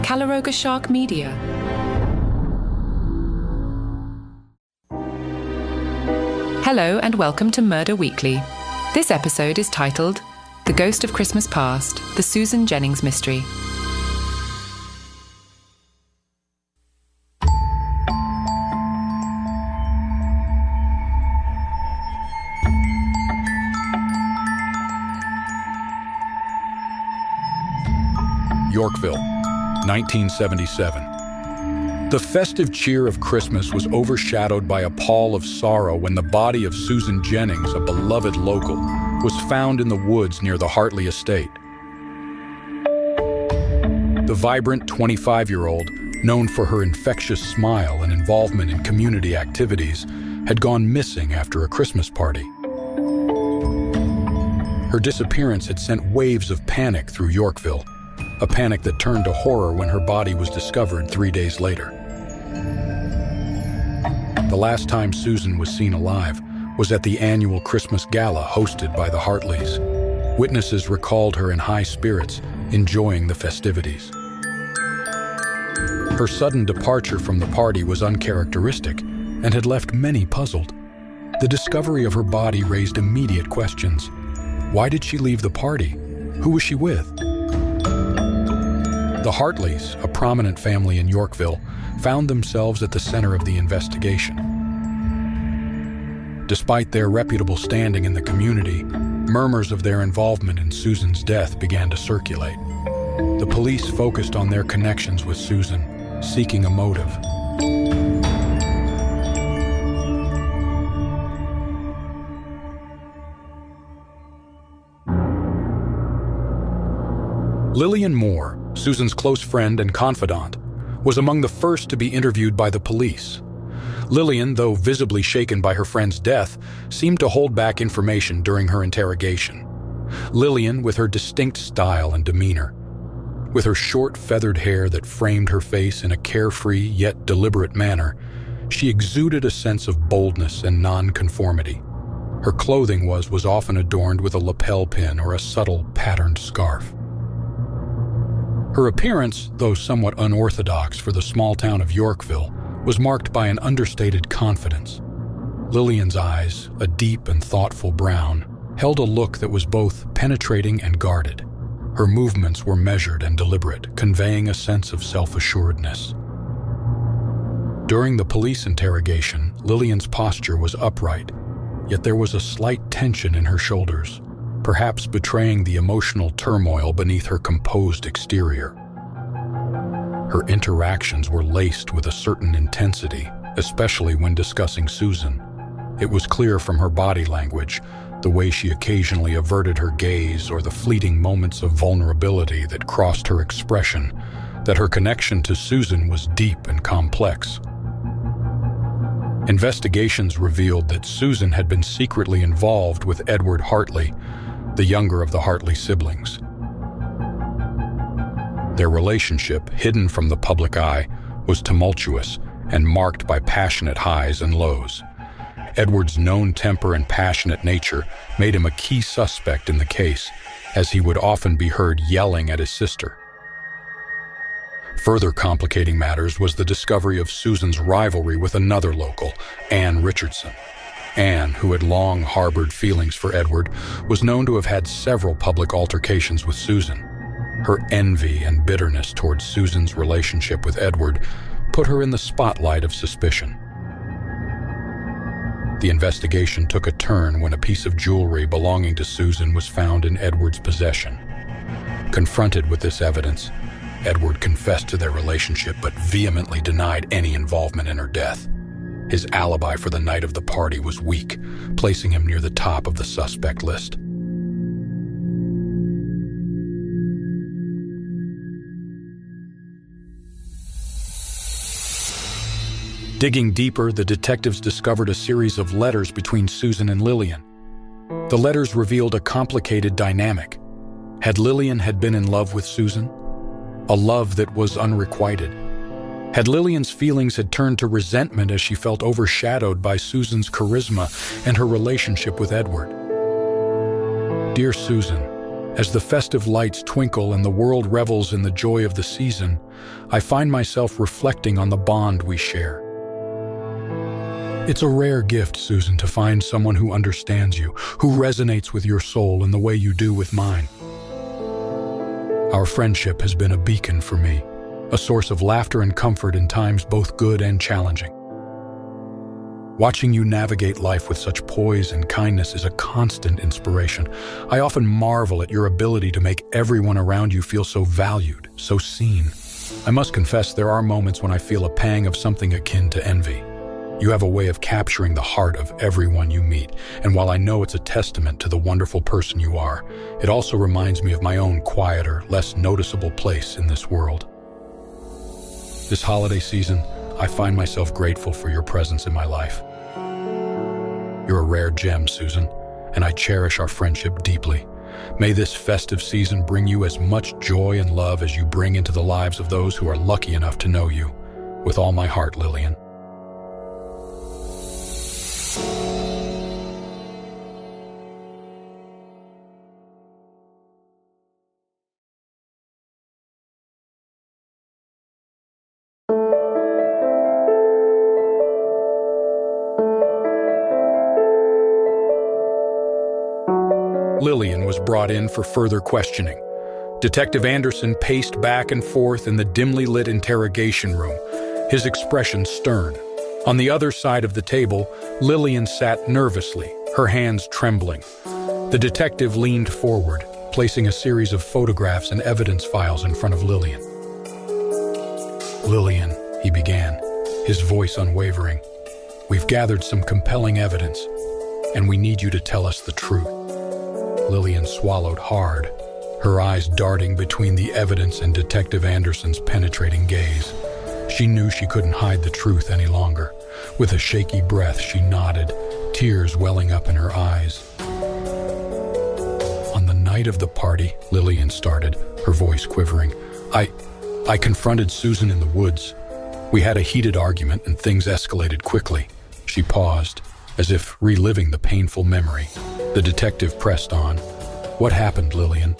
Calaroga Shark Media. Hello and welcome to Murder Weekly. This episode is titled The Ghost of Christmas Past, the Susan Jennings Mystery. Yorkville, 1977. The festive cheer of Christmas was overshadowed by a pall of sorrow when the body of Susan Jennings, a beloved local, was found in the woods near the Hartley estate. The vibrant 25-year-old, known for her infectious smile and involvement in community activities, had gone missing after a Christmas party. Her disappearance had sent waves of panic through Yorkville, a panic that turned to horror when her body was discovered 3 days later. The last time Susan was seen alive was at the annual Christmas gala hosted by the Hartleys. Witnesses recalled her in high spirits, enjoying the festivities. Her sudden departure from the party was uncharacteristic and had left many puzzled. The discovery of her body raised immediate questions. Why did she leave the party? Who was she with? The Hartleys, a prominent family in Yorkville, found themselves at the center of the investigation. Despite their reputable standing in the community, murmurs of their involvement in Susan's death began to circulate. The police focused on their connections with Susan, seeking a motive. Lillian Moore, Susan's close friend and confidant, was among the first to be interviewed by the police. Lillian, though visibly shaken by her friend's death, seemed to hold back information during her interrogation. Lillian, with her distinct style and demeanor, with her short feathered hair that framed her face in a carefree yet deliberate manner, she exuded a sense of boldness and nonconformity. Her clothing was often adorned with a lapel pin or a subtle patterned scarf. Her appearance, though somewhat unorthodox for the small town of Yorkville, was marked by an understated confidence. Lillian's eyes, a deep and thoughtful brown, held a look that was both penetrating and guarded. Her movements were measured and deliberate, conveying a sense of self-assuredness. During the police interrogation, Lillian's posture was upright, yet there was a slight tension in her shoulders, perhaps betraying the emotional turmoil beneath her composed exterior. Her interactions were laced with a certain intensity, especially when discussing Susan. It was clear from her body language, the way she occasionally averted her gaze or the fleeting moments of vulnerability that crossed her expression, that her connection to Susan was deep and complex. Investigations revealed that Susan had been secretly involved with Edward Hartley, the younger of the Hartley siblings. Their relationship, hidden from the public eye, was tumultuous and marked by passionate highs and lows. Edward's known temper and passionate nature made him a key suspect in the case, as he would often be heard yelling at his sister. Further complicating matters was the discovery of Susan's rivalry with another local, Anne Richardson. Anne, who had long harbored feelings for Edward, was known to have had several public altercations with Susan. Her envy and bitterness towards Susan's relationship with Edward put her in the spotlight of suspicion. The investigation took a turn when a piece of jewelry belonging to Susan was found in Edward's possession. Confronted with this evidence, Edward confessed to their relationship but vehemently denied any involvement in her death. His alibi for the night of the party was weak, placing him near the top of the suspect list. Digging deeper, the detectives discovered a series of letters between Susan and Lillian. The letters revealed a complicated dynamic. Had Lillian been in love with Susan? A love that was unrequited. Had Lillian's feelings turned to resentment as she felt overshadowed by Susan's charisma and her relationship with Edward? Dear Susan, As the festive lights twinkle and the world revels in the joy of the season, I find myself reflecting on the bond we share. It's a rare gift, Susan, to find someone who understands you, who resonates with your soul in the way you do with mine. Our friendship has been a beacon for me, a source of laughter and comfort in times both good and challenging. Watching you navigate life with such poise and kindness is a constant inspiration. I often marvel at your ability to make everyone around you feel so valued, so seen. I must confess, there are moments when I feel a pang of something akin to envy. You have a way of capturing the heart of everyone you meet, and while I know it's a testament to the wonderful person you are, it also reminds me of my own quieter, less noticeable place in this world. This holiday season, I find myself grateful for your presence in my life. You're a rare gem, Susan, and I cherish our friendship deeply. May this festive season bring you as much joy and love as you bring into the lives of those who are lucky enough to know you. With all my heart, Lillian. Lillian was brought in for further questioning. Detective Anderson paced back and forth in the dimly lit interrogation room, his expression stern. On the other side of the table, Lillian sat nervously, her hands trembling. The detective leaned forward, placing a series of photographs and evidence files in front of Lillian. "Lillian," he began, his voice unwavering, "we've gathered some compelling evidence, and we need you to tell us the truth." Lillian swallowed hard, her eyes darting between the evidence and Detective Anderson's penetrating gaze. She knew she couldn't hide the truth any longer. With a shaky breath, she nodded, tears welling up in her eyes. "On the night of the party," Lillian started, her voice quivering, I confronted Susan in the woods. We had a heated argument and things escalated quickly." She paused, as if reliving the painful memory. The detective pressed on. "What happened, Lillian?"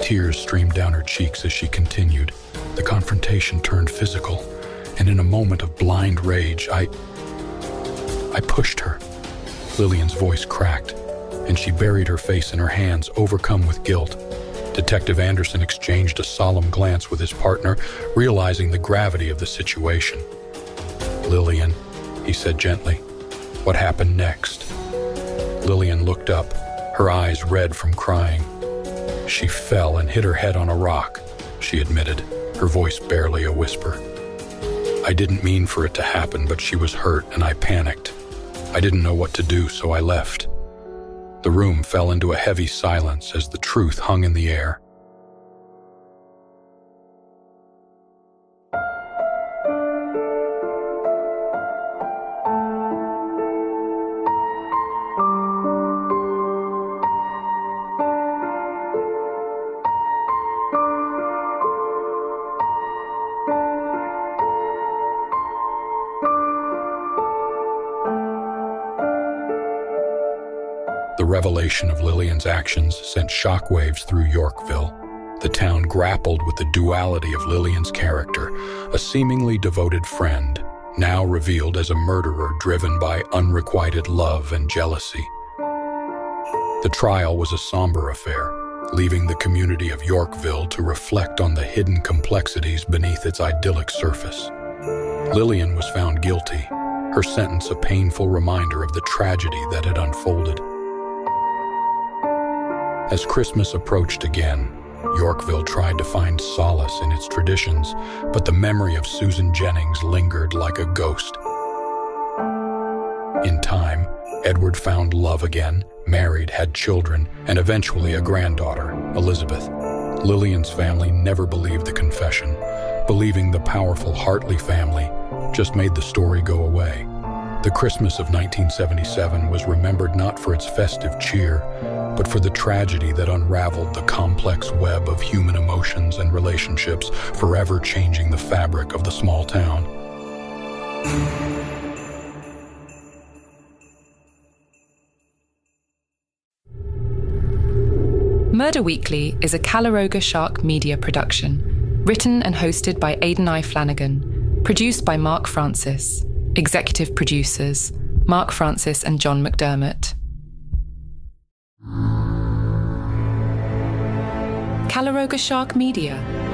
Tears streamed down her cheeks as she continued. The confrontation turned physical, and in a moment of blind rage, I pushed her. Lillian's voice cracked, and she buried her face in her hands, overcome with guilt. Detective Anderson exchanged a solemn glance with his partner, realizing the gravity of the situation. "Lillian," he said gently, "what happened next?" Lillian looked up, her eyes red from crying. "She fell and hit her head on a rock," she admitted, her voice barely a whisper. "I didn't mean for it to happen, but she was hurt and I panicked. I didn't know what to do, so I left." The room fell into a heavy silence as the truth hung in the air. The revelation of Lillian's actions sent shockwaves through Yorkville. The town grappled with the duality of Lillian's character, a seemingly devoted friend, now revealed as a murderer driven by unrequited love and jealousy. The trial was a somber affair, leaving the community of Yorkville to reflect on the hidden complexities beneath its idyllic surface. Lillian was found guilty, her sentence a painful reminder of the tragedy that had unfolded. As Christmas approached again, Yorkville tried to find solace in its traditions, but the memory of Susan Jennings lingered like a ghost. In time, Edward found love again, married, had children, and eventually a granddaughter, Elizabeth. Lillian's family never believed the confession, believing the powerful Hartley family just made the story go away. The Christmas of 1977 was remembered not for its festive cheer, but for the tragedy that unraveled the complex web of human emotions and relationships, forever changing the fabric of the small town. Murder Weekly is a Calaroga Shark Media production, written and hosted by Aidan I. Flanagan, produced by Mark Francis, executive producers Mark Francis and John McDermott. Calaroga Shark Media.